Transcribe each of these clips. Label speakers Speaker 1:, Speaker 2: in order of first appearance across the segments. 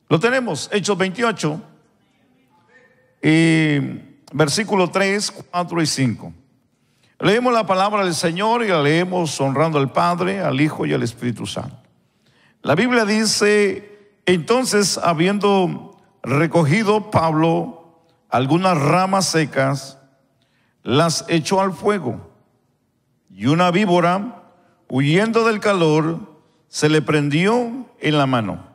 Speaker 1: Lo tenemos, Hechos 28, versículo 3, 4 y 5. Leemos la palabra del Señor y la leemos honrando al Padre, al Hijo y al Espíritu Santo. La Biblia dice: entonces, habiendo recogido Pablo algunas ramas secas, las echó al fuego, y una víbora, huyendo del calor, se le prendió en la mano.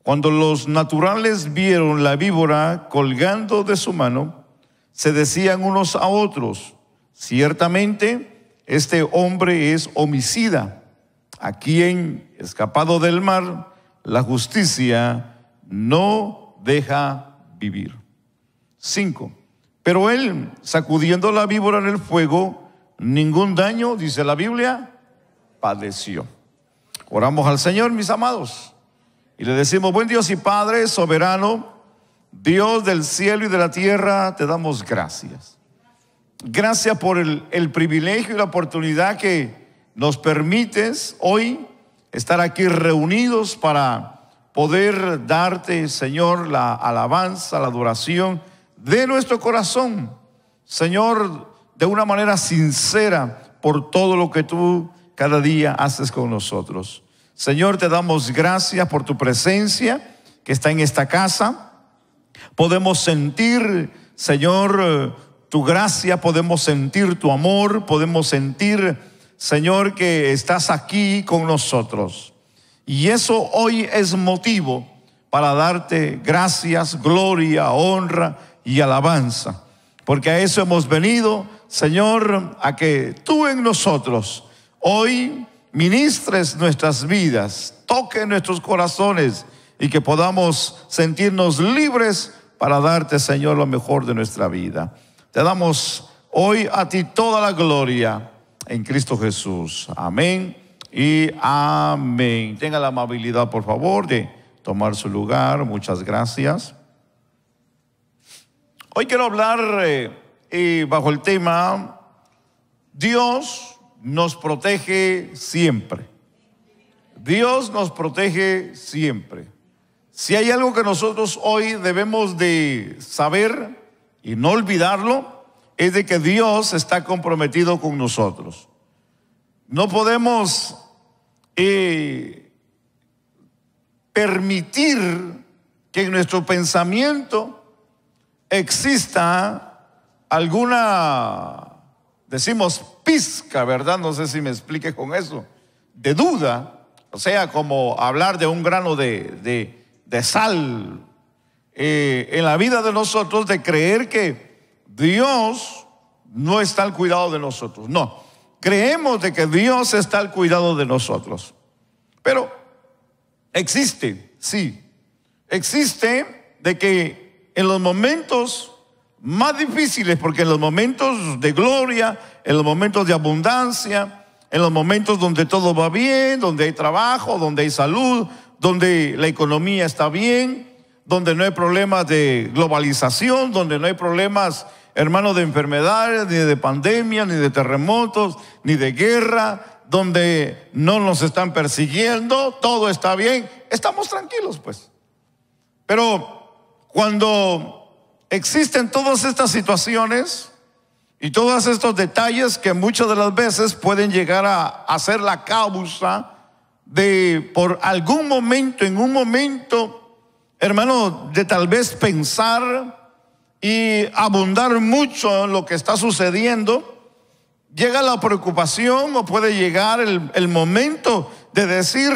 Speaker 1: Cuando los naturales vieron la víbora colgando de su mano, se decían unos a otros: ciertamente este hombre es homicida, a quien, escapado del mar, la justicia no deja vivir. 5. Pero él, sacudiendo la víbora en el fuego, ningún daño, dice la Biblia, padeció. Oramos al Señor, mis amados, y le decimos: buen Dios y Padre soberano, Dios del cielo y de la tierra, te damos gracias. Gracias por el privilegio y la oportunidad que nos permites hoy estar aquí reunidos para poder darte, Señor, la alabanza, la adoración de nuestro corazón, Señor, de una manera sincera por todo lo que tú cada día haces con nosotros. Señor, te damos gracias por tu presencia que está en esta casa. Podemos sentir, Señor, tu gracia, podemos sentir tu amor, podemos sentir, Señor, que estás aquí con nosotros. Y eso hoy es motivo para darte gracias, gloria, honra y alabanza. Porque a eso hemos venido, Señor, a que tú en nosotros hoy ministres nuestras vidas, toque nuestros corazones y que podamos sentirnos libres para darte, Señor, lo mejor de nuestra vida. Te damos hoy a ti toda la gloria en Cristo Jesús. Amén y amén. Tenga la amabilidad, por favor, de tomar su lugar. Muchas gracias. Hoy quiero hablar bajo el tema: Dios nos protege siempre. Dios nos protege siempre. Si hay algo que nosotros hoy debemos de saber y no olvidarlo, es de que Dios está comprometido con nosotros. No podemos permitir que en nuestro pensamiento exista alguna, decimos, pizca, ¿verdad? No sé si me explique con eso, de duda, o sea, como hablar de un grano de sal en la vida de nosotros, de creer que Dios no está al cuidado de nosotros. No, creemos de que Dios está al cuidado de nosotros. Pero existe, sí, existe de que en los momentos más difíciles, porque en los momentos de gloria, en los momentos de abundancia, en los momentos donde todo va bien, donde hay trabajo, donde hay salud, donde la economía está bien, donde no hay problemas de globalización, donde no hay problemas, hermanos, de enfermedades, ni de pandemia, ni de terremotos, ni de guerra, donde no nos están persiguiendo, todo está bien, estamos tranquilos, pues. Pero cuando existen todas estas situaciones y todos estos detalles que muchas de las veces pueden llegar a ser la causa de, por algún momento, en un momento, hermano, de tal vez pensar y abundar mucho en lo que está sucediendo, llega la preocupación o puede llegar el momento de decir: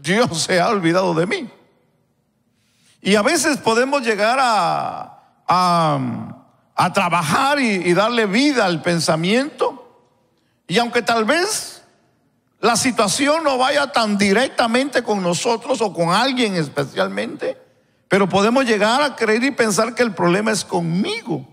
Speaker 1: Dios se ha olvidado de mí. Y a veces podemos llegar a trabajar y darle vida al pensamiento, y aunque tal vez la situación no vaya tan directamente con nosotros o con alguien especialmente, pero podemos llegar a creer y pensar que el problema es conmigo.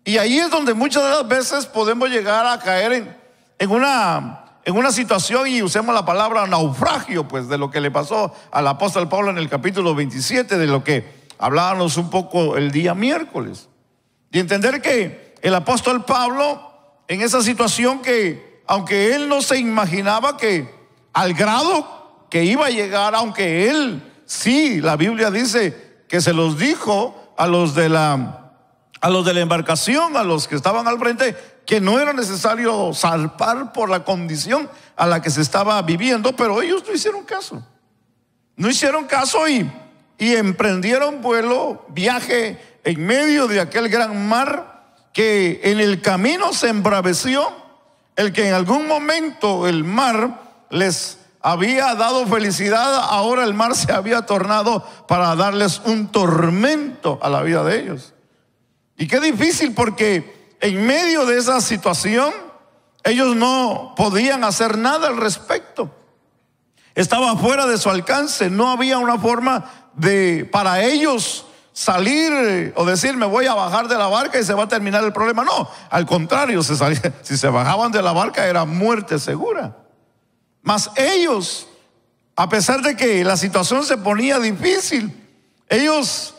Speaker 1: Y ahí es donde muchas de las veces podemos llegar a caer en una situación, y usemos la palabra naufragio, pues, de lo que le pasó al apóstol Pablo en el capítulo 27, de lo que hablábamos un poco el día miércoles. Y entender que el apóstol Pablo, en esa situación que, aunque él no se imaginaba que al grado que iba a llegar, aunque él Sí, la Biblia dice que se los dijo a los de la embarcación, a los que estaban al frente, que no era necesario zarpar por la condición a la que se estaba viviendo, pero ellos no hicieron caso. No hicieron caso y emprendieron viaje en medio de aquel gran mar, que en el camino se embraveció. El que en algún momento el mar les había dado felicidad, ahora el mar se había tornado para darles un tormento a la vida de ellos. Y qué difícil, porque en medio de esa situación ellos no podían hacer nada al respecto. Estaba fuera de su alcance. No había una forma para ellos salir o decir: me voy a bajar de la barca y se va a terminar el problema. No, al contrario, si se bajaban de la barca era muerte segura. Mas ellos, a pesar de que la situación se ponía difícil, ellos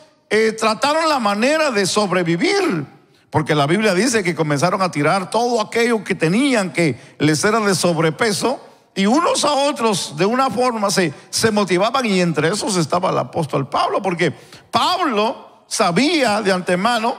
Speaker 1: trataron la manera de sobrevivir, porque la Biblia dice que comenzaron a tirar todo aquello que tenían, que les era de sobrepeso, y unos a otros de una forma se motivaban, y entre esos estaba el apóstol Pablo, porque Pablo sabía de antemano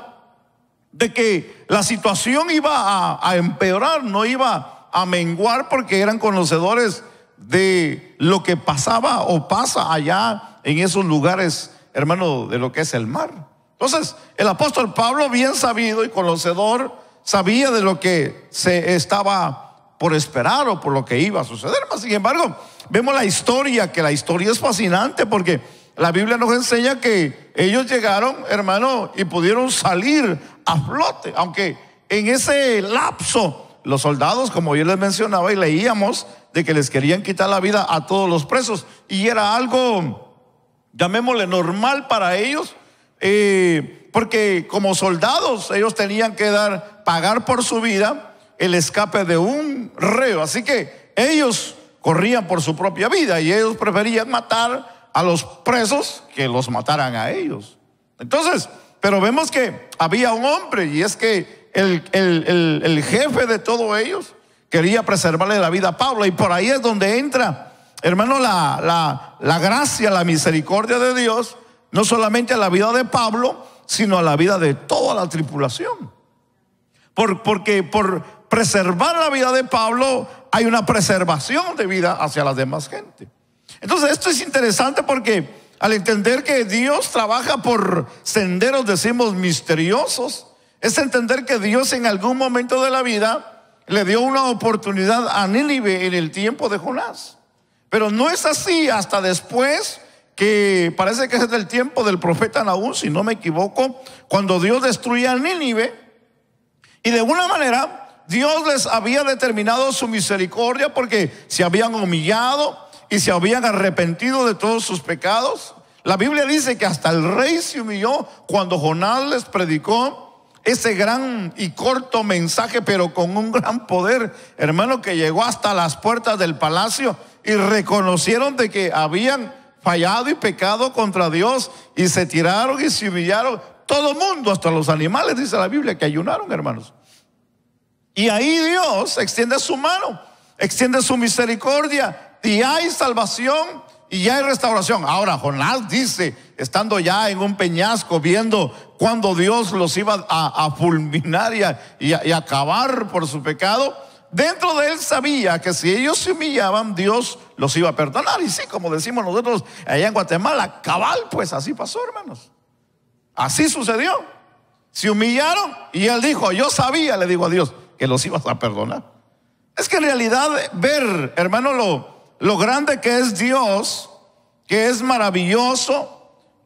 Speaker 1: de que la situación iba a empeorar, no iba a menguar, porque eran conocedores de lo que pasaba o pasa allá en esos lugares, hermano, de lo que es el mar. Entonces el apóstol Pablo, bien sabido y conocedor, sabía de lo que se estaba por esperar o por lo que iba a suceder. Mas, sin embargo, vemos la historia, que la historia es fascinante, porque la Biblia nos enseña que ellos llegaron, hermano, y pudieron salir a flote, aunque en ese lapso los soldados, como yo les mencionaba y leíamos, de que les querían quitar la vida a todos los presos, y era algo, llamémosle, normal para ellos, porque como soldados ellos tenían que pagar por su vida el escape de un reo. Así que ellos corrían por su propia vida, y ellos preferían matar a los presos que los mataran a ellos. Entonces, pero vemos que había un hombre, y es que el jefe de todos ellos quería preservarle la vida a Pablo, y por ahí es donde entra, hermano, la gracia, la misericordia de Dios, no solamente a la vida de Pablo, sino a la vida de toda la tripulación. Porque por preservar la vida de Pablo hay una preservación de vida hacia la demás gente. Entonces esto es interesante, porque al entender que Dios trabaja por senderos, decimos, misteriosos, es entender que Dios en algún momento de la vida le dio una oportunidad a Nínive en el tiempo de Jonás. Pero no es así hasta después, que parece que es del tiempo del profeta Nahum, si no me equivoco, cuando Dios destruye a Nínive. Y de alguna manera Dios les había determinado su misericordia, porque se habían humillado y se habían arrepentido de todos sus pecados. La Biblia dice que hasta el rey se humilló cuando Jonás les predicó ese gran y corto mensaje, pero con un gran poder, hermano, que llegó hasta las puertas del palacio, y reconocieron de que habían fallado y pecado contra Dios, y se tiraron y se humillaron. Todo mundo, hasta los animales, dice la Biblia, que ayunaron, hermanos. Y ahí Dios extiende su mano, extiende su misericordia, y hay salvación y ya hay restauración. Ahora Jonás dice, estando ya en un peñasco, viendo cuando Dios los iba a fulminar y acabar por su pecado, dentro de él sabía que si ellos se humillaban, Dios los iba a perdonar. Y sí, como decimos nosotros allá en Guatemala, cabal, pues así pasó, hermanos. Así sucedió. Se humillaron y él dijo: yo sabía, le digo a Dios, que los ibas a perdonar. Es que en realidad ver, hermano, lo grande que es Dios, que es maravilloso,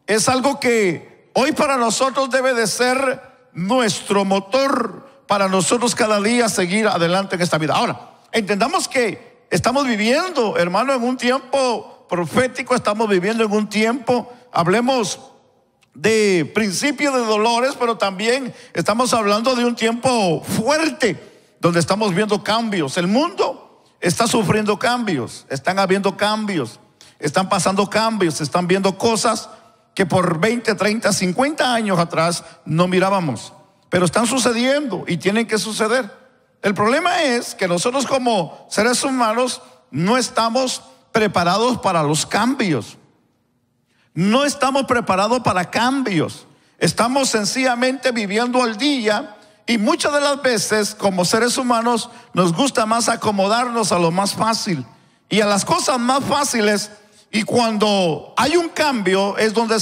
Speaker 1: es algo que hoy para nosotros debe de ser nuestro motor para nosotros cada día seguir adelante en esta vida. Ahora, entendamos que estamos viviendo, hermano, en un tiempo profético, estamos viviendo en un tiempo, hablemos de principio de dolores, pero también estamos hablando de un tiempo fuerte, donde estamos viendo cambios. El mundo está sufriendo cambios, están habiendo cambios, están pasando cambios, están viendo cosas que por 20, 30, 50 años atrás no mirábamos, pero están sucediendo y tienen que suceder. El problema es que nosotros como seres humanos no estamos preparados para los cambios. No estamos preparados para cambios. Estamos sencillamente viviendo al día, y muchas de las veces como seres humanos nos gusta más acomodarnos a lo más fácil y a las cosas más fáciles. Y cuando hay un cambio es donde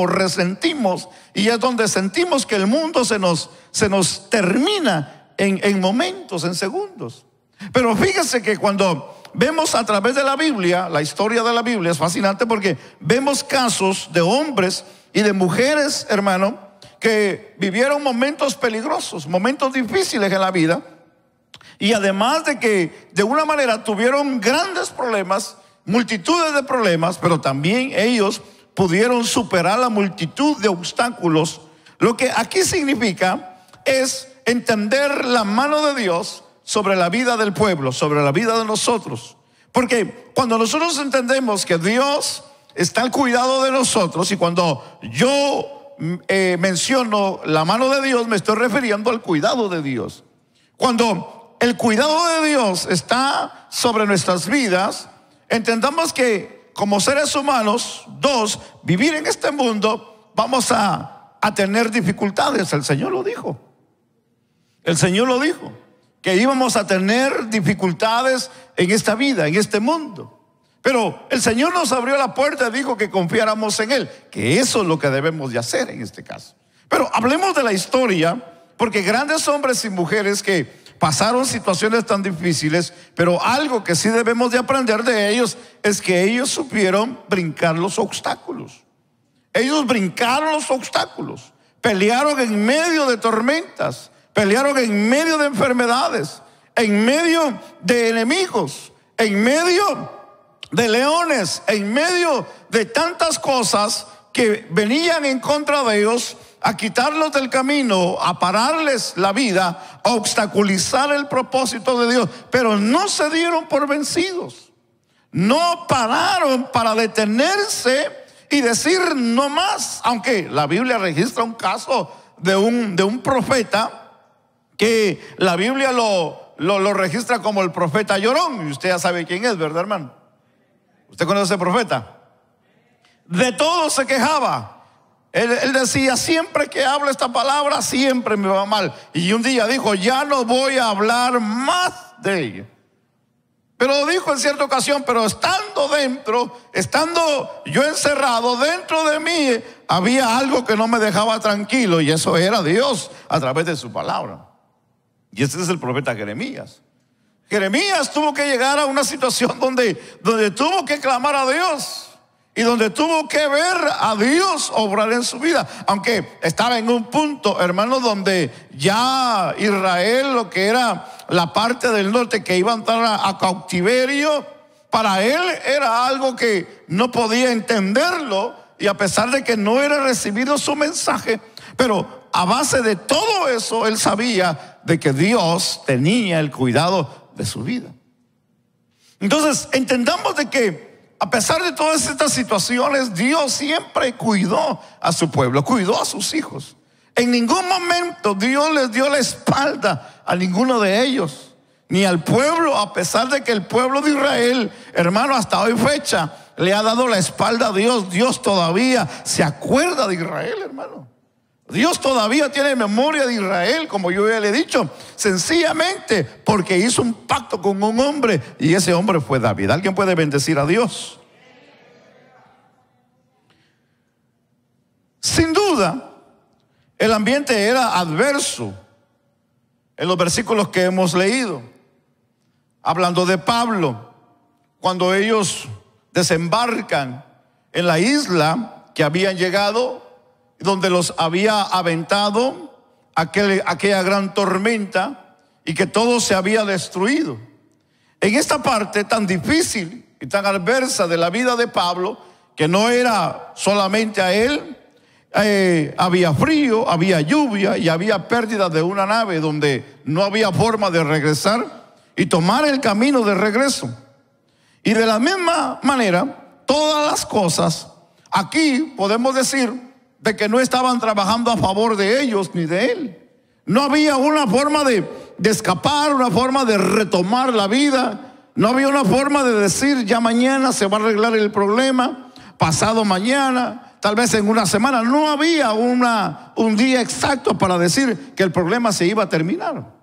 Speaker 1: resentimos, y es donde sentimos que el mundo se nos termina en momentos, en segundos. Pero fíjese que cuando vemos a través de la Biblia, la historia de la Biblia es fascinante, porque vemos casos de hombres y de mujeres, hermano, que vivieron momentos peligrosos, momentos difíciles en la vida, y además de que de una manera tuvieron grandes problemas, multitudes de problemas, pero también ellos pudieron superar la multitud de obstáculos. Lo que aquí significa es entender la mano de Dios sobre la vida del pueblo, sobre la vida de nosotros. Porque cuando nosotros entendemos que Dios está al cuidado de nosotros, y cuando yo menciono la mano de Dios, me estoy refiriendo al cuidado de Dios. Cuando el cuidado de Dios está sobre nuestras vidas, entendamos que como seres humanos, vivir en este mundo, vamos a tener dificultades. El Señor lo dijo. El Señor lo dijo, que íbamos a tener dificultades en esta vida, en este mundo. Pero el Señor nos abrió la puerta y dijo que confiáramos en Él, que eso es lo que debemos de hacer en este caso. Pero hablemos de la historia, porque grandes hombres y mujeres que pasaron situaciones tan difíciles, pero algo que sí debemos de aprender de ellos es que ellos supieron brincar los obstáculos. Ellos brincaron los obstáculos, pelearon en medio de tormentas, pelearon en medio de enfermedades, en medio de enemigos, en medio de leones, en medio de tantas cosas que venían en contra de ellos, a quitarlos del camino, a pararles la vida, a obstaculizar el propósito de Dios. Pero no se dieron por vencidos, no pararon para detenerse y decir no más. Aunque la Biblia registra un caso de un profeta, que la Biblia lo registra como el profeta llorón, y usted ya sabe quién es, ¿verdad, hermano? ¿Usted conoce a ese profeta? De todo se quejaba. Él decía: siempre que hablo esta palabra, siempre me va mal. Y un día dijo: ya no voy a hablar más de ella. Pero lo dijo en cierta ocasión: pero estando yo encerrado, dentro de mí había algo que no me dejaba tranquilo, y eso era Dios a través de su palabra. Y ese es el profeta Jeremías. Jeremías tuvo que llegar a una situación donde tuvo que clamar a Dios, y donde tuvo que ver a Dios obrar en su vida. Aunque estaba en un punto, hermanos, donde ya Israel, lo que era la parte del norte, que iba a entrar a cautiverio, para él era algo que no podía entenderlo, y a pesar de que no era recibido su mensaje, pero a base de todo eso, él sabía de que Dios tenía el cuidado de su vida. Entonces entendamos de que a pesar de todas estas situaciones, Dios siempre cuidó a su pueblo, cuidó a sus hijos. En ningún momento Dios les dio la espalda a ninguno de ellos, ni al pueblo, a pesar de que el pueblo de Israel, hermano, hasta hoy fecha le ha dado la espalda a Dios. Dios todavía se acuerda de Israel, hermano. Dios todavía tiene memoria de Israel, como yo ya le he dicho, sencillamente porque hizo un pacto con un hombre, y ese hombre fue David. ¿Alguien puede bendecir a Dios? Sin duda, el ambiente era adverso en los versículos que hemos leído, hablando de Pablo, cuando ellos desembarcan en la isla que habían llegado, donde los había aventado aquella gran tormenta, y que todo se había destruido. En esta parte tan difícil y tan adversa de la vida de Pablo, que no era solamente a él, había frío, había lluvia y había pérdida de una nave donde no había forma de regresar y tomar el camino de regreso. Y de la misma manera, todas las cosas aquí podemos decir de que no estaban trabajando a favor de ellos ni de él. No había una forma de escapar, una forma de retomar la vida. No había una forma de decir: ya mañana se va a arreglar el problema, pasado mañana, tal vez en una semana. No había un día exacto para decir que el problema se iba a terminar.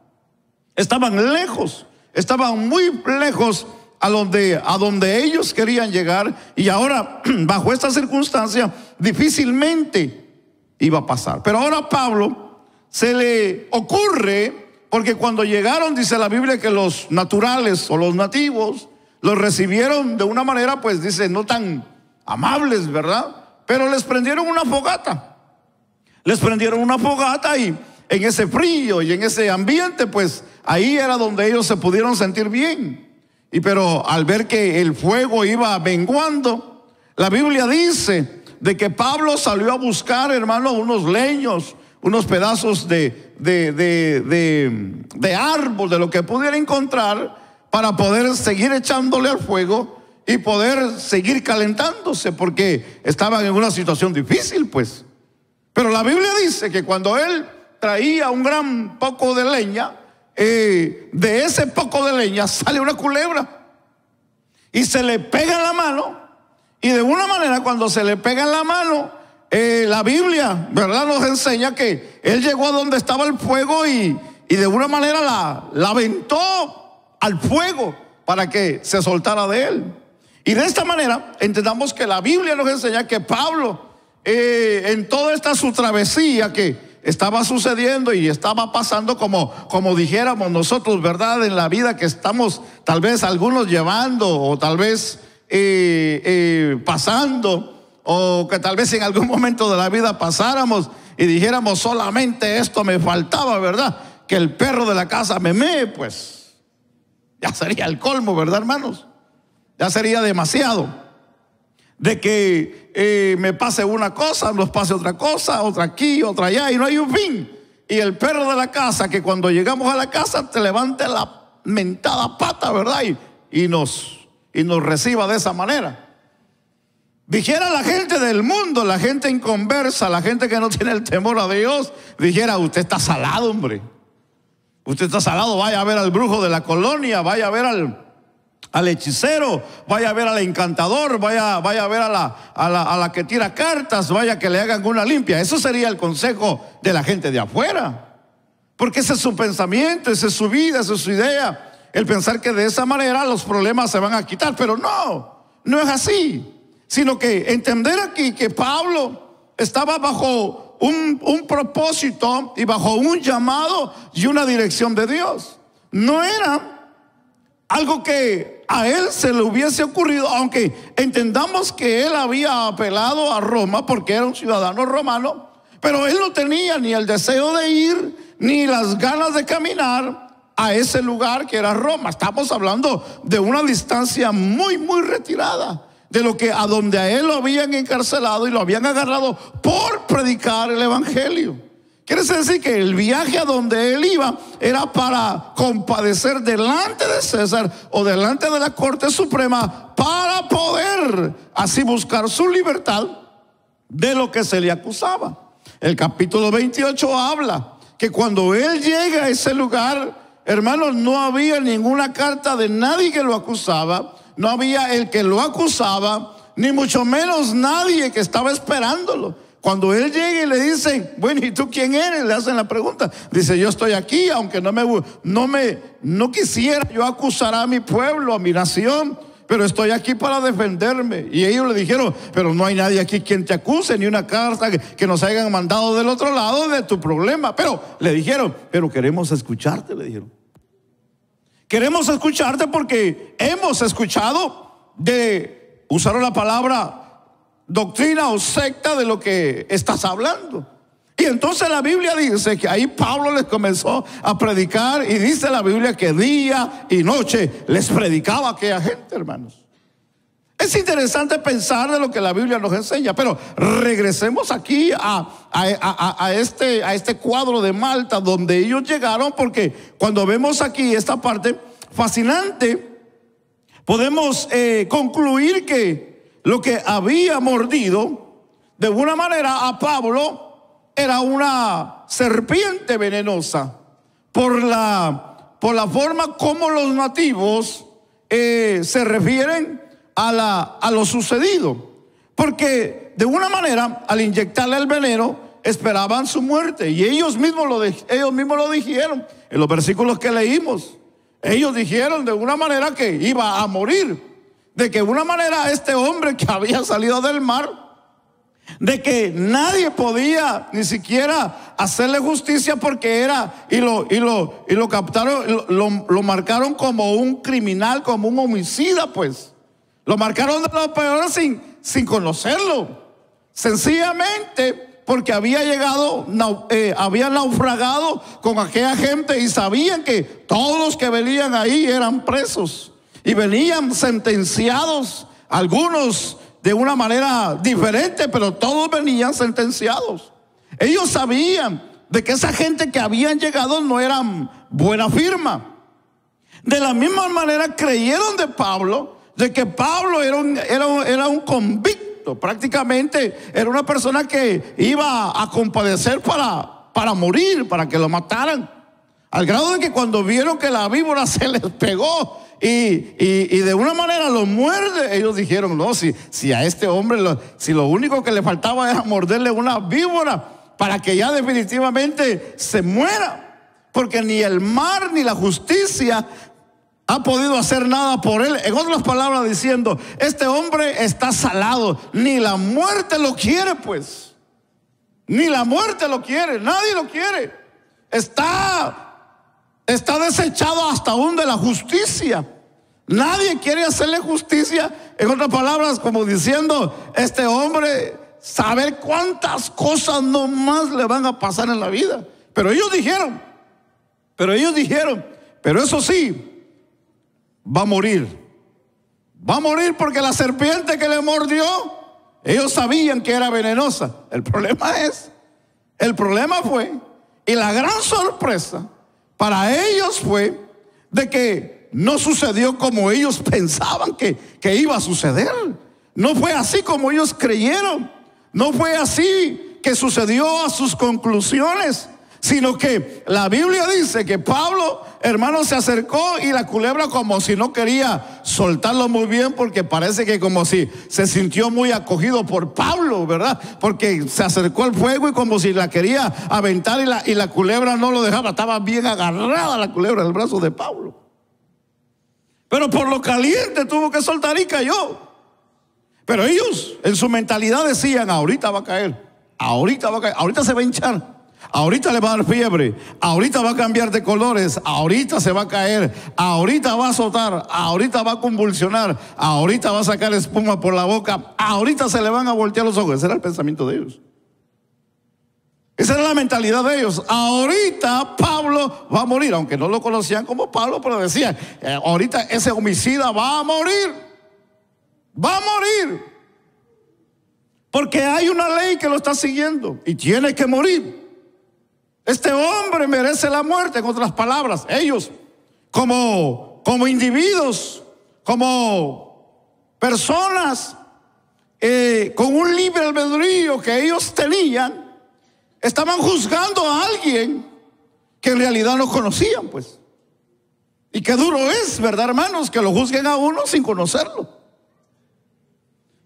Speaker 1: Estaban lejos, estaban muy lejos a donde ellos querían llegar, y ahora bajo esta circunstancia difícilmente iba a pasar. Pero ahora a Pablo se le ocurre, porque cuando llegaron, dice la Biblia, que los naturales o los nativos los recibieron de una manera, pues dice, no tan amables, ¿verdad? Pero les prendieron una fogata. Les prendieron una fogata, y en ese frío y en ese ambiente, pues ahí era donde ellos se pudieron sentir bien. Pero al ver que el fuego iba menguando, la Biblia dice de que Pablo salió a buscar, hermano, unos leños, unos pedazos de árbol, de lo que pudiera encontrar, para poder seguir echándole al fuego y poder seguir calentándose, porque estaban en una situación difícil, pues. Pero la Biblia dice que cuando él traía un gran poco de leña, de ese poco de leña sale una culebra y se le pega en la mano. Y de una manera, cuando se le pega en la mano, la Biblia, ¿verdad?, nos enseña que él llegó a donde estaba el fuego y de una manera la aventó al fuego para que se soltara de él. Y de esta manera entendamos que la Biblia nos enseña que Pablo, en toda esta su travesía que estaba sucediendo y estaba pasando, como dijéramos nosotros, ¿verdad?, en la vida que estamos tal vez algunos llevando, o tal vez pasando, o que tal vez en algún momento de la vida pasáramos y dijéramos, solamente esto me faltaba, ¿verdad?, que el perro de la casa me mee. Pues ya sería el colmo, ¿verdad, hermanos? Ya sería demasiado de que me pase una cosa, nos pase otra cosa, otra aquí, otra allá, y no hay un fin. Y el perro de la casa, que cuando llegamos a la casa te levante la mentada pata, ¿verdad?, y nos reciba de esa manera. Dijera la gente del mundo, la gente inconversa, la gente que no tiene el temor a Dios, dijera, usted está salado, hombre. Usted está salado. Vaya a ver al brujo de la colonia, vaya a ver al hechicero, vaya a ver al encantador, vaya a ver a la que tira cartas, vaya que le hagan una limpia. Eso sería el consejo de la gente de afuera, porque ese es su pensamiento, esa es su vida, esa es su idea, el pensar que de esa manera los problemas se van a quitar. Pero no es así, sino que entender aquí que Pablo estaba bajo un propósito y bajo un llamado y una dirección de Dios. No era algo que a él se le hubiese ocurrido, aunque entendamos que él había apelado a Roma porque era un ciudadano romano, pero él no tenía ni el deseo de ir ni las ganas de caminar a ese lugar que era Roma. Estamos hablando de una distancia muy, muy retirada de lo que a donde a él lo habían encarcelado y lo habían agarrado por predicar el evangelio. Quiere decir que el viaje a donde él iba era para compadecer delante de César o delante de la Corte Suprema, para poder así buscar su libertad de lo que se le acusaba. El capítulo 28 habla que cuando él llega a ese lugar, hermanos, no había ninguna carta de nadie que lo acusaba, no había el que lo acusaba, ni mucho menos nadie que estaba esperándolo. Cuando él llega y le dicen, bueno, ¿y tú quién eres?, le hacen la pregunta. Dice, yo estoy aquí, aunque no quisiera yo acusar a mi pueblo, a mi nación, pero estoy aquí para defenderme. Y ellos le dijeron, pero no hay nadie aquí quien te acuse, ni una carta que nos hayan mandado del otro lado de tu problema. Pero le dijeron, pero queremos escucharte, le dijeron. Queremos escucharte porque hemos escuchado usaron la palabra doctrina o secta de lo que estás hablando. Y entonces la Biblia dice que ahí Pablo les comenzó a predicar, y dice la Biblia que día y noche les predicaba a aquella gente, hermanos. Es interesante pensar de lo que la Biblia nos enseña, pero regresemos aquí a este cuadro de Malta donde ellos llegaron, porque cuando vemos aquí esta parte fascinante, podemos concluir que lo que había mordido de alguna manera a Pablo era una serpiente venenosa, por la forma como los nativos se refieren a lo sucedido. Porque de una manera, al inyectarle el veneno, esperaban su muerte. Y ellos mismos lo dijeron en los versículos que leímos. Ellos dijeron de una manera que iba a morir. De que de una manera este hombre que había salido del mar, de que nadie podía ni siquiera hacerle justicia porque era, y lo captaron, lo marcaron como un criminal, como un homicida, pues. Lo marcaron de lo peor sin conocerlo. Sencillamente porque había había naufragado con aquella gente y sabían que todos los que venían ahí eran presos y venían sentenciados, algunos de una manera diferente, pero todos venían sentenciados. Ellos sabían de que esa gente que habían llegado no eran buena firma. De la misma manera creyeron de Pablo, de que Pablo era un convicto, prácticamente era una persona que iba a compadecer para morir, para que lo mataran. Al grado de que cuando vieron que la víbora se les pegó y de una manera lo muerde, ellos dijeron, no, si a este hombre, si lo único que le faltaba era morderle una víbora para que ya definitivamente se muera, porque ni el mar ni la justicia ha podido hacer nada por él. En otras palabras diciendo, este hombre está salado, ni la muerte lo quiere, pues. Ni la muerte lo quiere, nadie lo quiere. Está desechado hasta aún de la justicia. Nadie quiere hacerle justicia. En otras palabras, como diciendo, este hombre, saber cuántas cosas no más le van a pasar en la vida. Pero ellos dijeron, pero eso sí, va a morir. Va a morir porque la serpiente que le mordió, ellos sabían que era venenosa. El problema fue, y la gran sorpresa para ellos fue de que no sucedió como ellos pensaban que iba a suceder. No fue así como ellos creyeron. No fue así que sucedió a sus conclusiones, sino que la Biblia dice que Pablo, hermano, se acercó y la culebra, como si no quería soltarlo muy bien, porque parece que como si se sintió muy acogido por Pablo, ¿verdad? Porque se acercó al fuego y como si la quería aventar y la culebra no lo dejaba. Estaba bien agarrada la culebra del brazo de Pablo. Pero por lo caliente tuvo que soltar y cayó. Pero ellos en su mentalidad decían, ahorita va a caer, ahorita se va a hinchar, ahorita le va a dar fiebre, ahorita va a cambiar de colores, ahorita se va a caer, ahorita va a azotar, ahorita va a convulsionar, ahorita va a sacar espuma por la boca, ahorita se le van a voltear los ojos. Ese era el pensamiento de ellos. Esa era la mentalidad de ellos. Ahorita Pablo va a morir, aunque no lo conocían como Pablo, pero decían, ahorita ese homicida va a morir. Va a morir. Porque hay una ley que lo está siguiendo y tiene que morir. Este hombre merece la muerte. En otras palabras, ellos como individuos, como personas con un libre albedrío que ellos tenían, estaban juzgando a alguien que en realidad no conocían, pues. Y qué duro es, ¿verdad, hermanos? Que lo juzguen a uno sin conocerlo.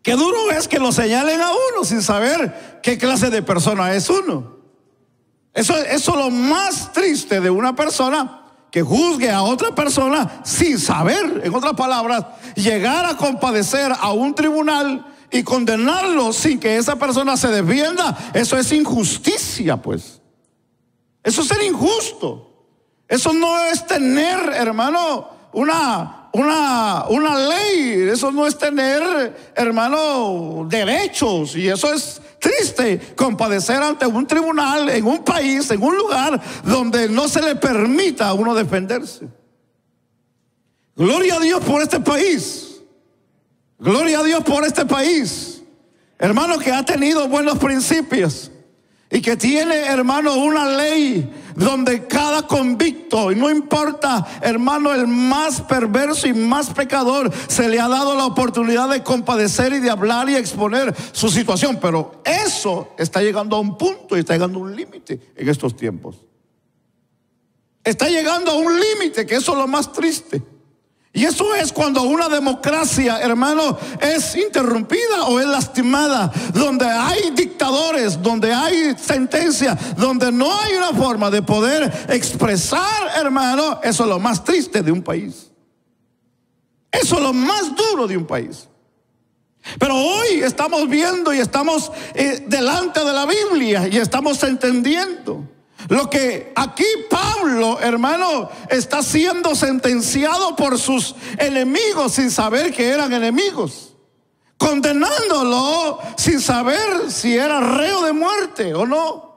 Speaker 1: Qué duro es que lo señalen a uno sin saber qué clase de persona es uno. Eso es lo más triste de una persona, que juzgue a otra persona sin saber. En otras palabras, llegar a compadecer a un tribunal y condenarlo sin que esa persona se defienda. Eso es injusticia, pues. Eso es ser injusto. Eso no es tener, hermano, una ley. Eso no es tener, hermano, derechos. Y eso es triste, compadecer ante un tribunal en un país, en un lugar donde no se le permita a uno defenderse. Gloria a Dios por este país. Gloria a Dios por este país, hermano, que ha tenido buenos principios y que tiene, hermano, una ley donde cada convicto, y no importa, hermano, el más perverso y más pecador, se le ha dado la oportunidad de compadecer y de hablar y exponer su situación. Pero eso está llegando a un punto y está llegando a un límite en estos tiempos. Está llegando a un límite, que eso es lo más triste. Y eso es cuando una democracia, hermano, es interrumpida o es lastimada, donde hay dictadores, donde hay sentencias, donde no hay una forma de poder expresar, hermano. Eso es lo más triste de un país. Eso es lo más duro de un país. Pero hoy estamos viendo y estamos delante de la Biblia y estamos entendiendo lo que aquí Pablo, hermano, está siendo sentenciado por sus enemigos sin saber que eran enemigos, condenándolo sin saber si era reo de muerte o no.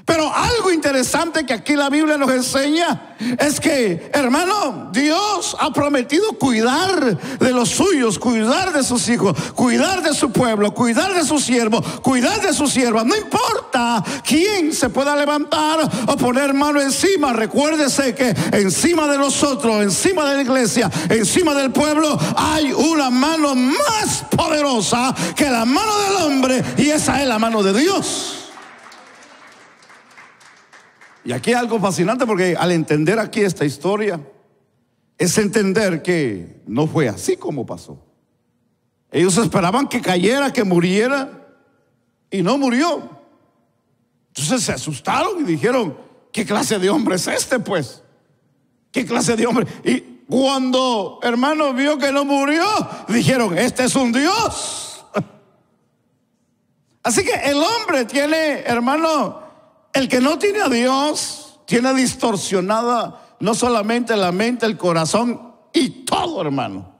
Speaker 1: Pero algo interesante que aquí la Biblia nos enseña es que, hermano, Dios ha prometido cuidar de los suyos, cuidar de sus hijos, cuidar de su pueblo, cuidar de sus siervos, cuidar de sus siervas. No importa quién se pueda levantar o poner mano encima. Recuérdese que encima de nosotros, encima de la iglesia, encima del pueblo, hay una mano más poderosa que la mano del hombre, y esa es la mano de Dios. Y aquí hay algo fascinante, porque al entender aquí esta historia, es entender que no fue así como pasó. Ellos esperaban que cayera, que muriera, y no murió. Entonces se asustaron y dijeron: ¿qué clase de hombre es este, pues? ¿Qué clase de hombre? Y cuando, hermano, vio que no murió, dijeron: este es un Dios. Así que el hombre tiene, hermano, el que no tiene a Dios, tiene distorsionada no solamente la mente, el corazón y todo, hermano.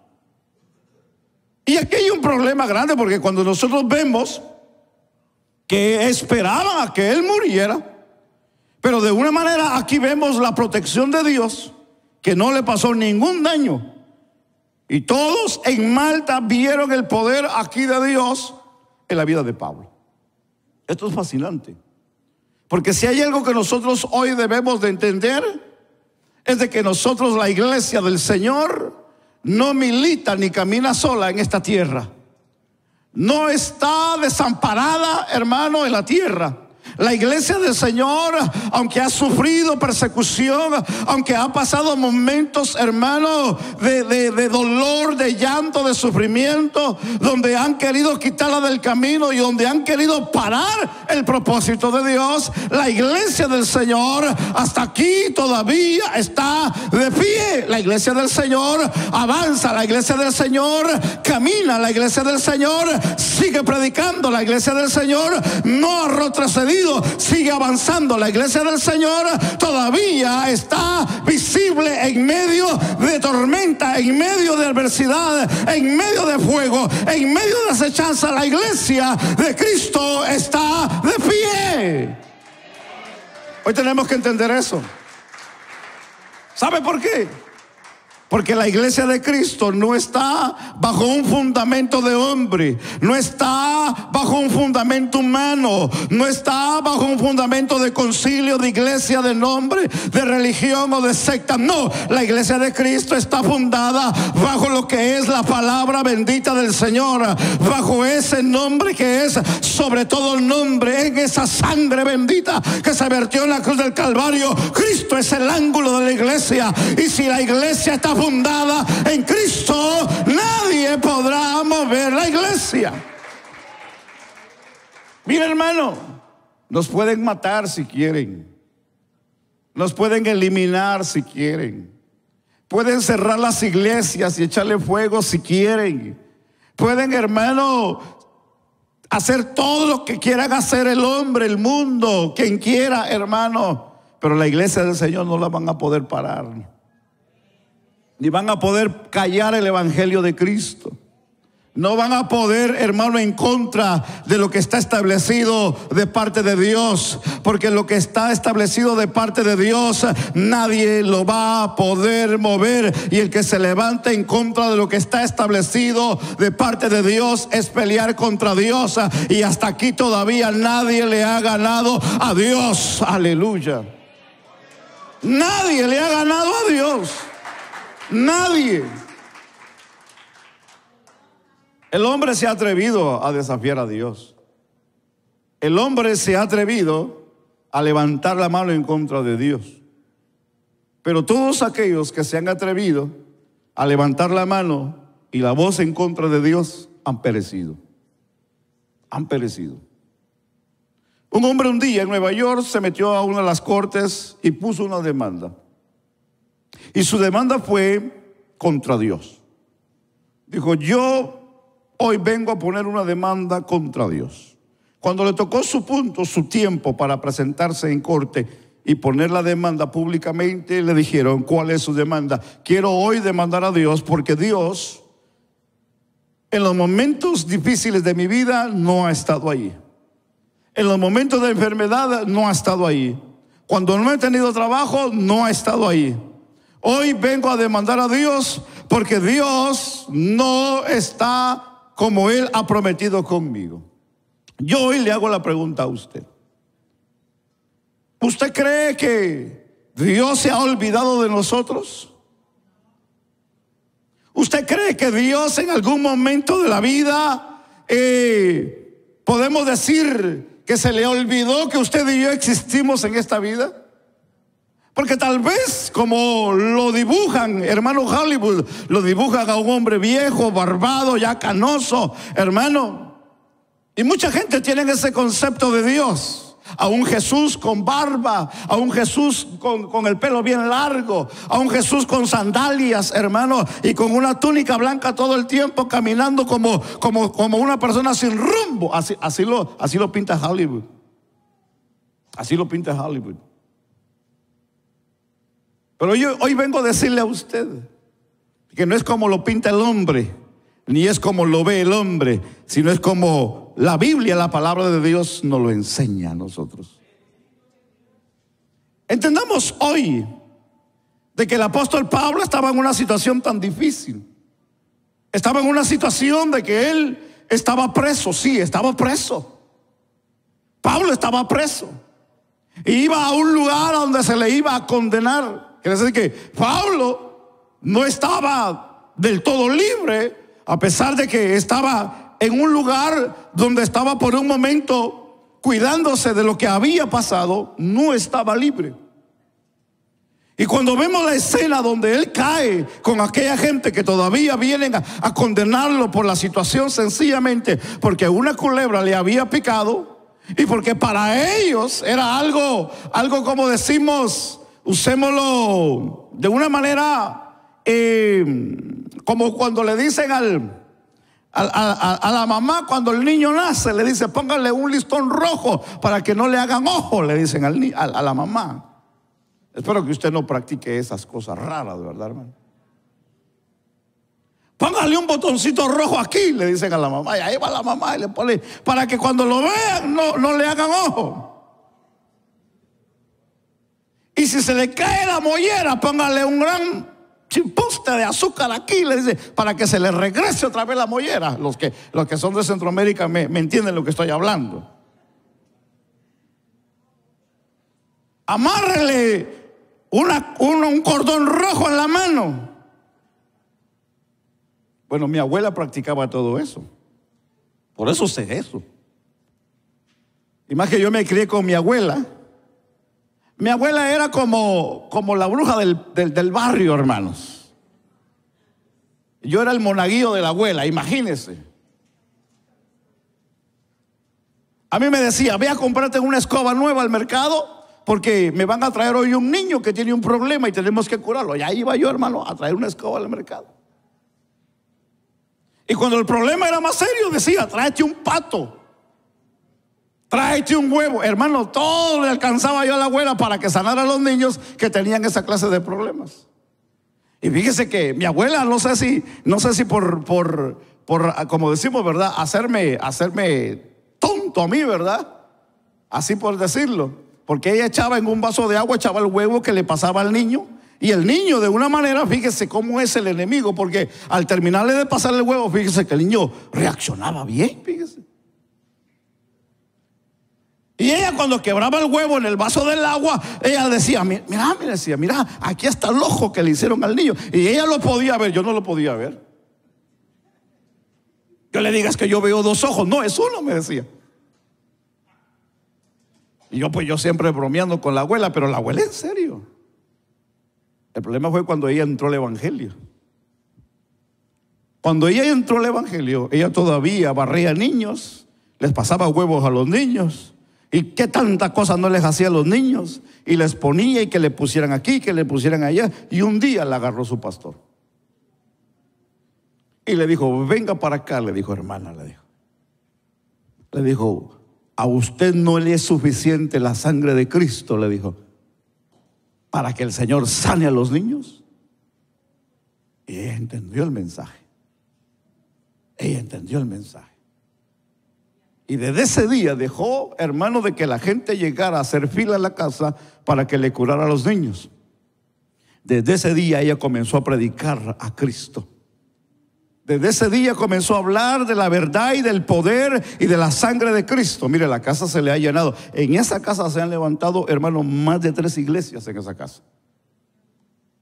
Speaker 1: Y aquí hay un problema grande, porque cuando nosotros vemos que esperaban a que él muriera, pero de una manera aquí vemos la protección de Dios, que no le pasó ningún daño. Y todos en Malta vieron el poder aquí de Dios en la vida de Pablo. Esto es fascinante. Porque si hay algo que nosotros hoy debemos de entender, es de que nosotros, la iglesia del Señor, no milita ni camina sola en esta tierra. No está desamparada, hermano, en la tierra. La iglesia del Señor, aunque ha sufrido persecución, aunque ha pasado momentos, hermano, de dolor, de llanto, de sufrimiento, donde han querido quitarla del camino y donde han querido parar el propósito de Dios, la iglesia del Señor hasta aquí todavía está de pie. La iglesia del Señor avanza, la iglesia del Señor camina, la iglesia del Señor sigue predicando, la iglesia del Señor no ha retrocedido, sigue avanzando. La iglesia del Señor todavía está visible en medio de tormenta, en medio de adversidad, en medio de fuego, en medio de acechanza. La iglesia de Cristo está de pie. Hoy tenemos que entender eso. ¿Sabe por qué? Porque la iglesia de Cristo no está bajo un fundamento de hombre, no está bajo un fundamento humano, no está bajo un fundamento de concilio, de iglesia, de nombre, de religión o de secta. No, la iglesia de Cristo está fundada bajo lo que es la palabra bendita del Señor, bajo ese nombre que es sobre todo el nombre, en esa sangre bendita que se vertió en la cruz del Calvario. Cristo es el ángulo de la iglesia, y si la iglesia está fundada en Cristo, nadie podrá mover la iglesia. Mira, hermano, nos pueden matar si quieren, nos pueden eliminar si quieren, pueden cerrar las iglesias y echarle fuego si quieren, pueden, hermano, hacer todo lo que quieran hacer el hombre, el mundo, quien quiera, hermano, pero la iglesia del Señor no la van a poder parar, ni van a poder callar el evangelio de Cristo. No van a poder, hermano, en contra de lo que está establecido de parte de Dios, porque lo que está establecido de parte de Dios nadie lo va a poder mover, y el que se levante en contra de lo que está establecido de parte de Dios es pelear contra Dios, y hasta aquí todavía nadie le ha ganado a Dios. Aleluya. Nadie le ha ganado a Dios. Nadie. El hombre se ha atrevido a desafiar a Dios. El hombre se ha atrevido a levantar la mano en contra de Dios. Pero todos aquellos que se han atrevido a levantar la mano y la voz en contra de Dios han perecido. Han perecido. Un hombre un día en Nueva York se metió a una de las cortes y puso una demanda. Y su demanda fue contra Dios. Dijo, yo hoy vengo a poner una demanda contra Dios. Cuando le tocó su punto, su tiempo para presentarse en corte y poner la demanda públicamente, le dijeron, ¿cuál es su demanda? Quiero hoy demandar a Dios porque Dios en los momentos difíciles de mi vida no ha estado ahí. En los momentos de enfermedad no ha estado ahí. Cuando no he tenido trabajo no ha estado ahí. Hoy vengo a demandar a Dios porque Dios no está como Él ha prometido conmigo. Yo hoy le hago la pregunta a usted. ¿Usted cree que Dios se ha olvidado de nosotros? ¿Usted cree que Dios en algún momento de la vida podemos decir que se le olvidó que usted y yo existimos en esta vida? Porque tal vez como lo dibujan, hermano Hollywood, lo dibujan a un hombre viejo, barbado, ya canoso, hermano. Y mucha gente tiene ese concepto de Dios. A un Jesús con barba, a un Jesús con el pelo bien largo, a un Jesús con sandalias, hermano, y con una túnica blanca todo el tiempo, caminando como una persona sin rumbo. Así lo pinta Hollywood. Así lo pinta Hollywood. Pero yo hoy vengo a decirle a usted que no es como lo pinta el hombre, ni es como lo ve el hombre, sino es como la Biblia, la palabra de Dios, nos lo enseña a nosotros. Entendamos hoy de que el apóstol Pablo estaba en una situación tan difícil. Estaba en una situación de que él estaba preso. Sí, estaba preso. Pablo estaba preso. Y iba a un lugar donde se le iba a condenar. Quiere decir que Pablo no estaba del todo libre, a pesar de que estaba en un lugar donde estaba por un momento cuidándose de lo que había pasado, no estaba libre. Y cuando vemos la escena donde él cae con aquella gente que todavía vienen a condenarlo por la situación, sencillamente porque una culebra le había picado y porque para ellos era algo como decimos, usémoslo de una manera como cuando le dicen a la mamá cuando el niño nace, le dice póngale un listón rojo para que no le hagan ojo, le dicen a la mamá. Espero que usted no practique esas cosas raras, de verdad, hermano. Póngale un botoncito rojo aquí, le dicen a la mamá, y ahí va la mamá y le pone para que cuando lo vean no le hagan ojo. Y si se le cae la mollera, póngale un gran chimpuste de azúcar aquí, le dice, para que se le regrese otra vez la mollera. Los que son de Centroamérica me entienden lo que estoy hablando. Amárrele un cordón rojo en la mano. Bueno, mi abuela practicaba todo eso. Por eso sé eso. Y más que yo me crié con mi abuela. Mi abuela era como la bruja del barrio, hermanos. Yo era el monaguillo de la abuela, imagínense. A mí me decía, ve a comprarte una escoba nueva al mercado porque me van a traer hoy un niño que tiene un problema y tenemos que curarlo. Y ahí iba yo, hermano, a traer una escoba al mercado. Y cuando el problema era más serio, decía, tráete un pato. Tráete un huevo. Hermano, todo le alcanzaba yo a la abuela para que sanara a los niños que tenían esa clase de problemas. Y fíjese que mi abuela, no sé si por como decimos, ¿verdad? Hacerme tonto a mí, ¿verdad? Así por decirlo. Porque ella echaba en un vaso de agua, echaba el huevo que le pasaba al niño. Y el niño, de una manera, fíjese cómo es el enemigo. Porque al terminarle de pasar el huevo, fíjese que el niño reaccionaba bien, fíjese. Y ella cuando quebraba el huevo en el vaso del agua, ella decía, mira, aquí está el ojo que le hicieron al niño. Y ella lo podía ver, yo no lo podía ver. Yo le digas que yo veo dos ojos, no, es uno, me decía. Y yo siempre bromeando con la abuela, pero la abuela en serio. El problema fue cuando ella entró al evangelio. Cuando ella entró al evangelio, ella todavía barría niños, les pasaba huevos a los niños. Y qué tanta cosa no les hacía a los niños. Y les ponía y que le pusieran aquí, que le pusieran allá. Y un día la agarró su pastor. Y le dijo, venga para acá, le dijo, hermana, le dijo. Le dijo, a usted no le es suficiente la sangre de Cristo, le dijo, para que el Señor sane a los niños. Y ella entendió el mensaje. Ella entendió el mensaje. Y desde ese día dejó, hermano, de que la gente llegara a hacer fila en la casa para que le curara a los niños. Desde ese día ella comenzó a predicar a Cristo. Desde ese día comenzó a hablar de la verdad y del poder y de la sangre de Cristo. Mire, la casa se le ha llenado. En esa casa se han levantado, hermano, más de 3 iglesias en esa casa.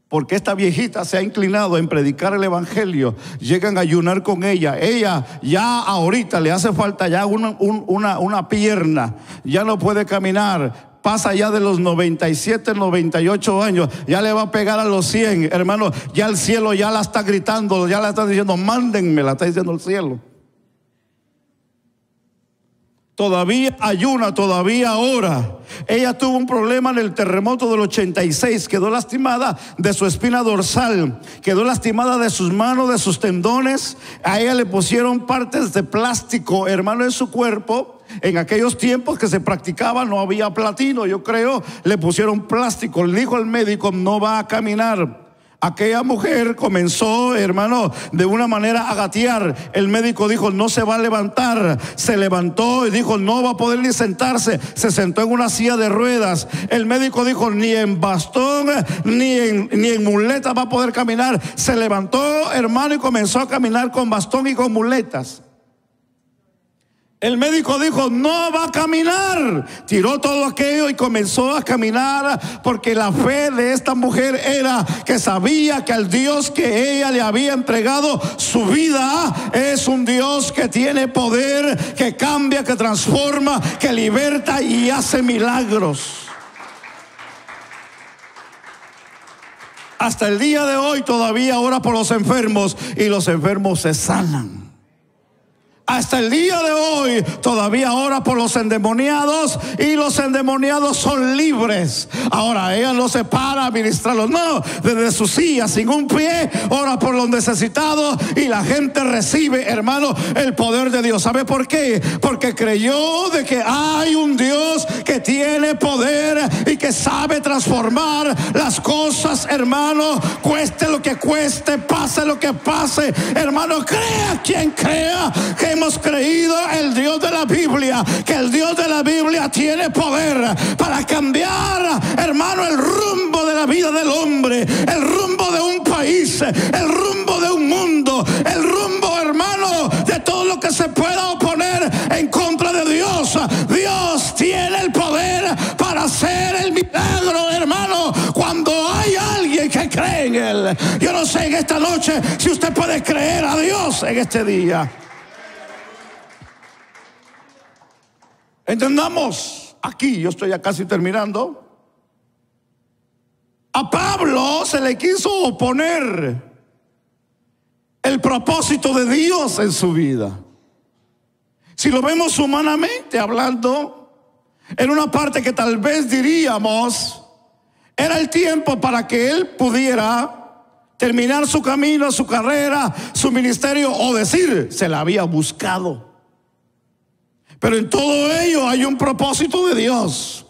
Speaker 1: Porque esta viejita se ha inclinado en predicar el evangelio. Llegan a ayunar con ella. Ella ya ahorita le hace falta ya una pierna. Ya no puede caminar. Pasa ya de los 97, 98 años. Ya le va a pegar a los 100. Hermano, ya el cielo ya la está gritando. Ya la está diciendo, mándenme, la está diciendo el cielo. Todavía ayuna, todavía ora. Ella tuvo un problema en el terremoto del 86. Quedó lastimada de su espina dorsal. Quedó lastimada de sus manos, de sus tendones. A ella le pusieron partes de plástico, hermano, en su cuerpo. En aquellos tiempos que se practicaba no había platino, yo creo. Le pusieron plástico. Le dijo el médico, no va a caminar. Aquella mujer comenzó, hermano, de una manera a gatear. El médico dijo, no se va a levantar. Se levantó y dijo, no va a poder ni sentarse. Se sentó en una silla de ruedas. El médico dijo, ni en bastón ni en muleta va a poder caminar. Se levantó, hermano, y comenzó a caminar con bastón y con muletas. El médico dijo, no va a caminar. Tiró todo aquello y comenzó a caminar, porque la fe de esta mujer era que sabía que el Dios que ella le había entregado su vida es un Dios que tiene poder, que cambia, que transforma, que liberta y hace milagros. Hasta el día de hoy todavía ora por los enfermos y los enfermos se sanan. Hasta el día de hoy todavía ora por los endemoniados y los endemoniados son libres. Ahora ella no se para a ministrarlos, no, desde su silla sin un pie ora por los necesitados y la gente recibe, hermano, el poder de Dios. ¿Sabe por qué? Porque creyó de que hay un Dios que tiene poder y que sabe transformar las cosas, hermano, cueste lo que cueste, pase lo que pase, hermano, crea quien crea que hemos creído el Dios de la Biblia, que el Dios de la Biblia tiene poder para cambiar, hermano, el rumbo de la vida del hombre, el rumbo de un país, el rumbo de un mundo, el rumbo, hermano, de todo lo que se pueda oponer en contra de Dios. Dios tiene el poder para hacer el milagro, hermano, cuando hay alguien que cree en Él. Yo no sé en esta noche si usted puede creer a Dios en este día. Entendamos, aquí yo estoy ya casi terminando. A Pablo se le quiso oponer el propósito de Dios en su vida. Si lo vemos humanamente hablando, en una parte que tal vez diríamos era el tiempo para que él pudiera terminar su camino, su carrera, su ministerio, o decir, se la había buscado. Pero en todo ello hay un propósito de Dios.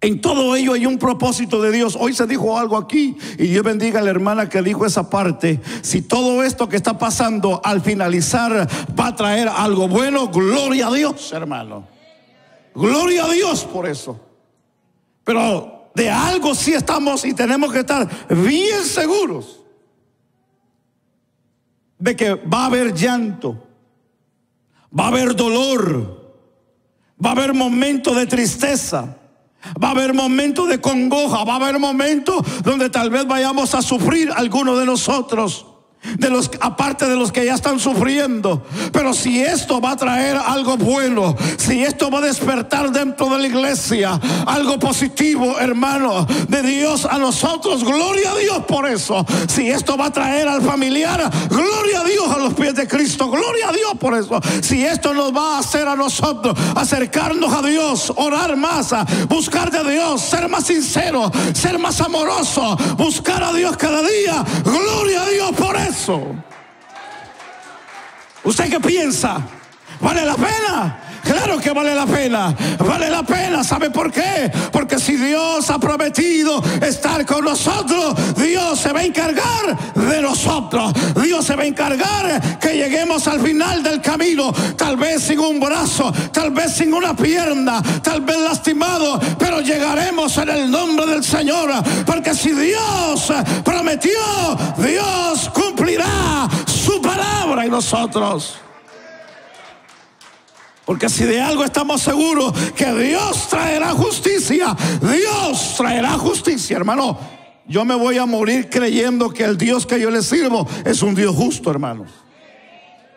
Speaker 1: En todo ello hay un propósito de Dios. Hoy se dijo algo aquí, y Dios bendiga a la hermana que dijo esa parte. Si todo esto que está pasando al finalizar va a traer algo bueno, gloria a Dios, hermano. Gloria a Dios por eso. Pero de algo sí estamos y tenemos que estar bien seguros de que va a haber llanto. Va a haber dolor, va a haber momentos de tristeza, va a haber momentos de congoja, va a haber momentos donde tal vez vayamos a sufrir algunos de nosotros. aparte de los que ya están sufriendo. Pero si esto va a traer algo bueno, si esto va a despertar dentro de la iglesia algo positivo, hermano, de Dios a nosotros, gloria a Dios por eso. Si esto va a traer al familiar, gloria a Dios a los pies de Cristo, gloria a Dios por eso. Si esto nos va a hacer a nosotros acercarnos a Dios, orar más, buscar de Dios, ser más sincero, ser más amoroso, buscar a Dios cada día, gloria a Dios por eso. ¿Usted qué piensa? ¿Vale la pena? Claro que vale la pena. Vale la pena. ¿Sabe por qué? Porque si Dios ha prometido estar con nosotros, Dios se va a encargar de nosotros. Dios se va a encargar que lleguemos al final del camino, tal vez sin un brazo, tal vez sin una pierna, tal vez lastimado, pero llegaremos en el nombre del Señor. Porque si Dios prometió, Dios cumplirá su palabra en nosotros. Porque si de algo estamos seguros, que Dios traerá justicia. Dios traerá justicia, hermano. Yo me voy a morir creyendo que el Dios que yo le sirvo es un Dios justo, hermanos.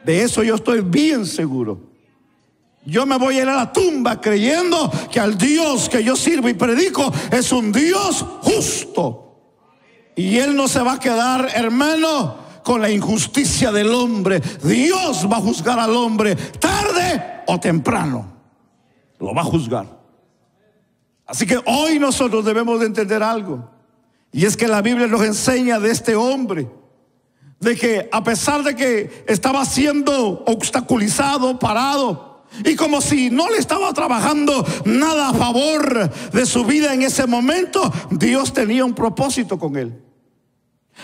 Speaker 1: De eso yo estoy bien seguro. Yo me voy a ir a la tumba creyendo que al Dios que yo sirvo y predico es un Dios justo. Y Él no se va a quedar, hermano, con la injusticia del hombre. Dios va a juzgar al hombre tarde o temprano. Lo va a juzgar. Así que hoy nosotros debemos de entender algo. Y es que la Biblia nos enseña de este hombre, de que a pesar de que estaba siendo obstaculizado, parado, y como si no le estaba trabajando nada a favor de su vida en ese momento, Dios tenía un propósito con él.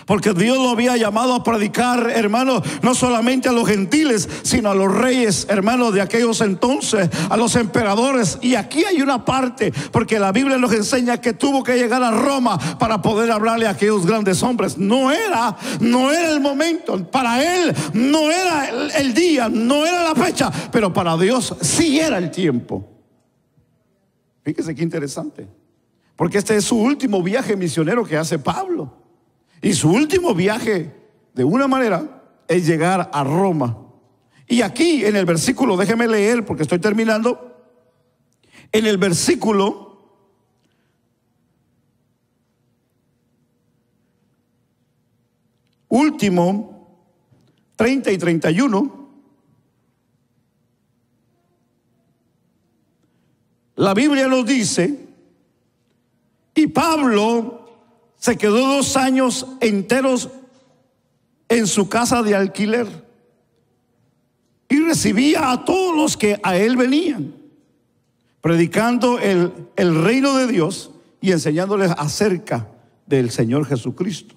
Speaker 1: Porque Dios lo había llamado a predicar, hermano, no solamente a los gentiles, sino a los reyes, hermanos, de aquellos entonces, a los emperadores. Y aquí hay una parte, porque la Biblia nos enseña que tuvo que llegar a Roma para poder hablarle a aquellos grandes hombres. No era el momento, para él no era el día, no era la fecha, pero para Dios sí era el tiempo. Fíjese qué interesante, porque este es su último viaje misionero que hace Pablo. Y su último viaje, de una manera, es llegar a Roma. Y aquí en el versículo, déjeme leer porque estoy terminando. En el versículo último, 30 y 31, la Biblia nos dice, y Pablo se quedó 2 años enteros en su casa de alquiler y recibía a todos los que a él venían, predicando el reino de Dios y enseñándoles acerca del Señor Jesucristo.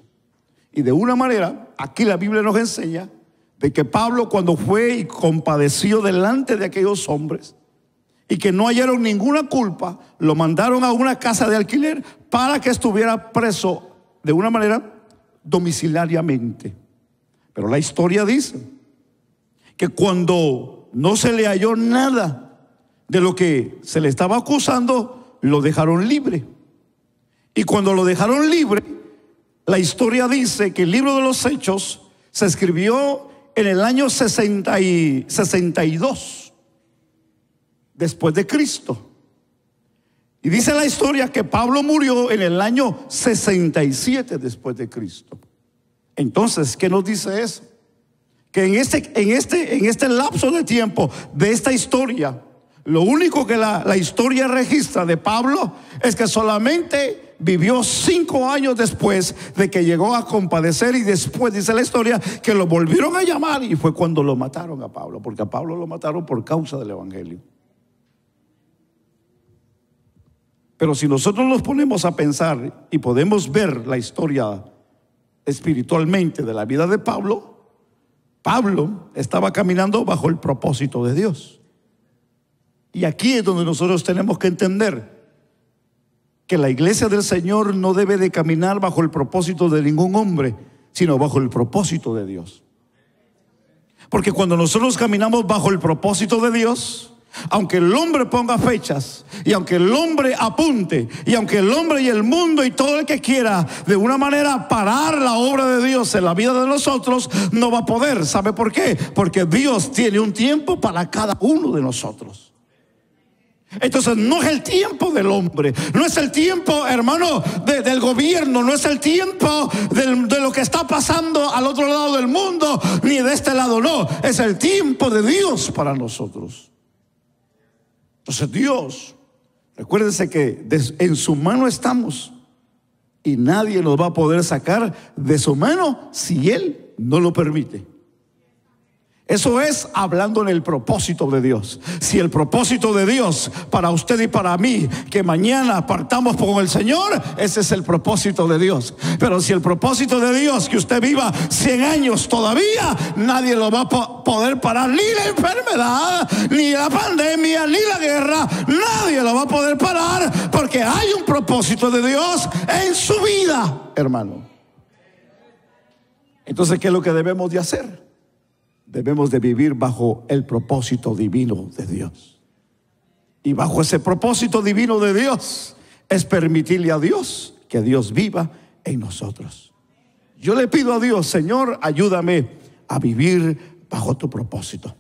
Speaker 1: Y de una manera, aquí la Biblia nos enseña de que Pablo, cuando fue y compadeció delante de aquellos hombres y que no hallaron ninguna culpa, lo mandaron a una casa de alquiler para que estuviera preso de una manera domiciliariamente. Pero la historia dice que cuando no se le halló nada de lo que se le estaba acusando, lo dejaron libre. Y cuando lo dejaron libre, la historia dice que el libro de los Hechos se escribió en el año 62 después de Cristo. Y dice la historia que Pablo murió en el año 67 después de Cristo. Entonces, ¿qué nos dice eso? Que en este lapso de tiempo de esta historia, lo único que la historia registra de Pablo es que solamente vivió 5 años después de que llegó a compadecer, y después dice la historia que lo volvieron a llamar y fue cuando lo mataron a Pablo, porque a Pablo lo mataron por causa del evangelio. Pero si nosotros nos ponemos a pensar y podemos ver la historia espiritualmente de la vida de Pablo, Pablo estaba caminando bajo el propósito de Dios. Y aquí es donde nosotros tenemos que entender que la iglesia del Señor no debe de caminar bajo el propósito de ningún hombre, sino bajo el propósito de Dios. Porque cuando nosotros caminamos bajo el propósito de Dios, Aunque el hombre ponga fechas, y aunque el hombre apunte, y aunque el hombre y el mundo y todo el que quiera de una manera parar la obra de Dios en la vida de nosotros, no va a poder. ¿Sabe por qué? Porque Dios tiene un tiempo para cada uno de nosotros. Entonces no es el tiempo del hombre, no es el tiempo, hermano, del gobierno, no es el tiempo de lo que está pasando al otro lado del mundo, ni de este lado, no, es el tiempo de Dios para nosotros. Entonces Dios, recuérdense que en su mano estamos y nadie nos va a poder sacar de su mano si Él no lo permite. Eso es hablando en el propósito de Dios. Si el propósito de Dios para usted y para mí, que mañana partamos con el Señor, ese es el propósito de Dios. Pero si el propósito de Dios, que usted viva 100 años todavía, nadie lo va a poder parar. Ni la enfermedad, ni la pandemia, ni la guerra. Nadie lo va a poder parar, porque hay un propósito de Dios en su vida, hermano. Entonces, ¿qué es lo que debemos de hacer? Debemos de vivir bajo el propósito divino de Dios. Y bajo ese propósito divino de Dios es permitirle a Dios que Dios viva en nosotros. Yo le pido a Dios: Señor, ayúdame a vivir bajo tu propósito.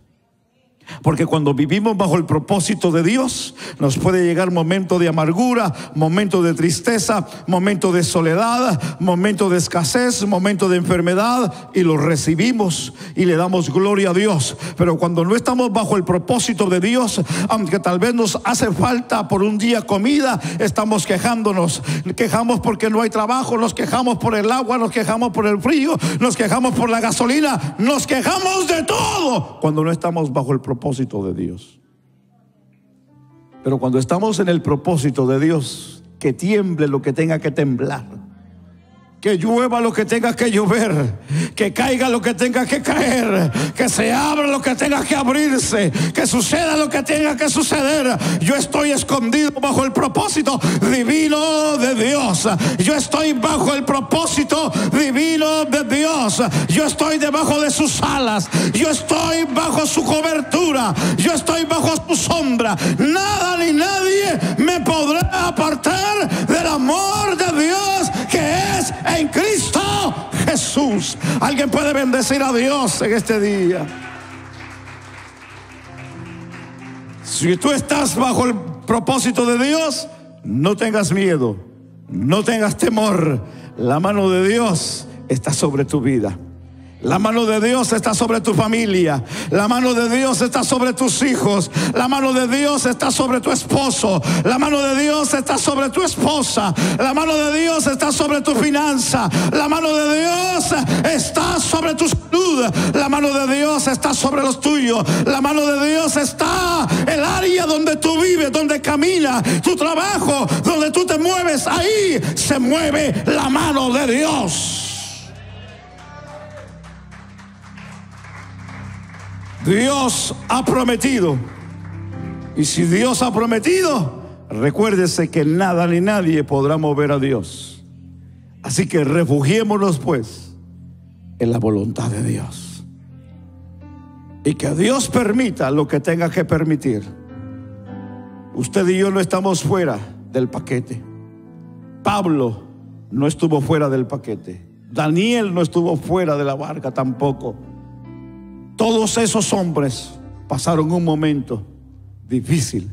Speaker 1: Porque cuando vivimos bajo el propósito de Dios, nos puede llegar momento de amargura, momento de tristeza, momento de soledad, momento de escasez, momento de enfermedad, y lo recibimos y le damos gloria a Dios. Pero cuando no estamos bajo el propósito de Dios, aunque tal vez nos hace falta por un día comida, estamos quejándonos. Quejamos porque no hay trabajo, nos quejamos por el agua, nos quejamos por el frío, nos quejamos por la gasolina, nos quejamos de todo cuando no estamos bajo el propósito de Dios. Pero cuando estamos en el propósito de Dios, que tiemble lo que tenga que temblar, que llueva lo que tenga que llover, que caiga lo que tenga que caer, que se abra lo que tenga que abrirse, que suceda lo que tenga que suceder. Yo estoy escondido bajo el propósito divino de Dios. Yo estoy bajo el propósito divino de Dios. Yo estoy debajo de sus alas. Yo estoy bajo su cobertura. Yo estoy bajo su sombra. Nada ni nadie me podrá apartar del amor de Dios que es en Cristo Jesús. Alguien puede bendecir a Dios en este día. Si tú estás bajo el propósito de Dios, no tengas miedo, no tengas temor. La mano de Dios está sobre tu vida. La mano de Dios está sobre tu familia. La mano de Dios está sobre tus hijos. La mano de Dios está sobre tu esposo. La mano de Dios está sobre tu esposa. La mano de Dios está sobre tu finanza. La mano de Dios está sobre tu salud. La mano de Dios está sobre los tuyos. La mano de Dios está el área donde tú vives, donde caminas, tu trabajo, donde tú te mueves. Ahí se mueve la mano de Dios. Dios ha prometido. Y si Dios ha prometido, recuérdese que nada ni nadie podrá mover a Dios. Así que refugiémonos pues en la voluntad de Dios. Y que Dios permita lo que tenga que permitir. Usted y yo no estamos fuera del paquete. Pablo no estuvo fuera del paquete. Daniel no estuvo fuera de la barca tampoco. Todos esos hombres pasaron un momento difícil,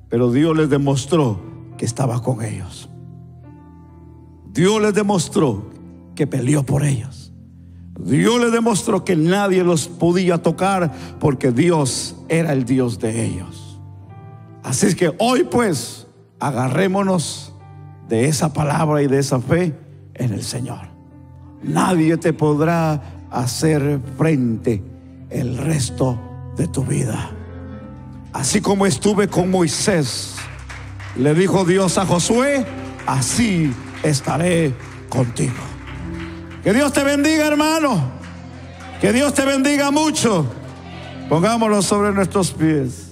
Speaker 1: pero Dios les demostró que estaba con ellos. Dios les demostró que peleó por ellos. Dios les demostró que nadie los podía tocar, porque Dios era el Dios de ellos. Así es que hoy pues agarrémonos de esa palabra y de esa fe en el Señor. Nadie te podrá hacer frente el resto de tu vida. Así como estuve con Moisés, le dijo Dios a Josué, así estaré contigo. Que Dios te bendiga, hermano. Que Dios te bendiga mucho. Pongámonos sobre nuestros pies.